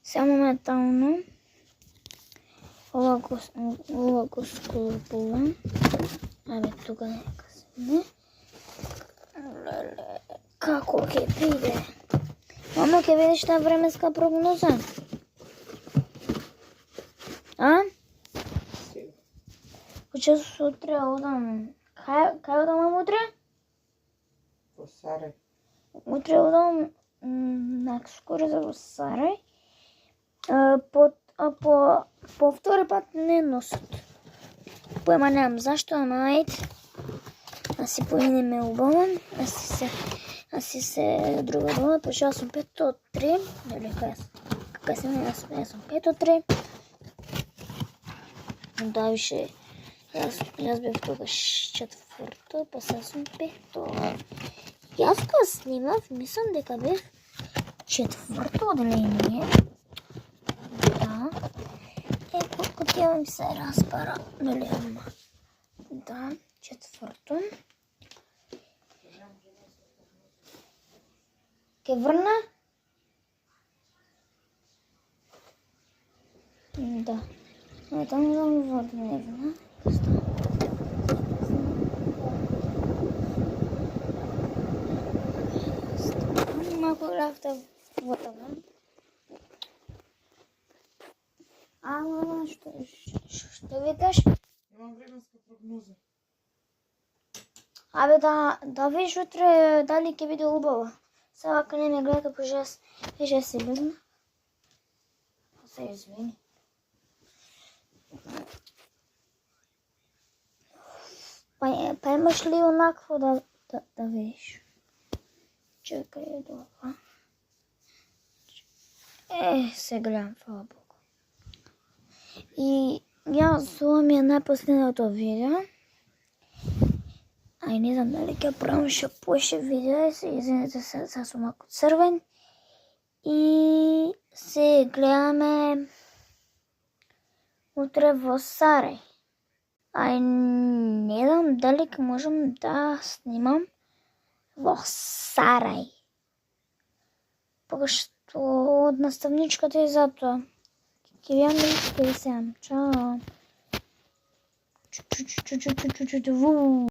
Само моментално ова го склопувам. Абе, тука нека се не. Како ќе биде? Мамо, ќе видиш таа временска прогноза? А? Кога сутре одам? Кај одам утре? Во Сарај. Утре одам наскоро за во Сарај. По втори пат не носат. Поема немам зашто, ама ајде. А си поинеме убаво. А си се друга дома, пошто јас сум 5 од 3. Дали кај сум јас сум 5 од 3. Да, више, јас бев тогаш 4-то, па сега сум 5-то. Јас кога снимав, мислам дека бев 4-то одделение. Да. Колку ќе им се разбара, нели ама. Да, 4-то. Ке врна? Да. Но таму да ми води не врна. Малку рафта водама. Ама што викаш? Имам временска прогноза. Абе да видиш утре дали ќе биде убаво. Сега ако не ме гледа, пошто јас веќе се легна. Се извини. Па имаш ли онакво да видиш? Чекај дома. Се гледам, фала Богу. И јас ова ми е најпоследното видео. Ај не знам дали ќе правам ше поише видео, извинете се, сега сум малку црвен. И се гледаме утре во Сарај. Ај не знам дали ќе можам да снимам во Сарај. Пошто од наставничката и затоа. Ќе видам и ќе ви сеам. Чао.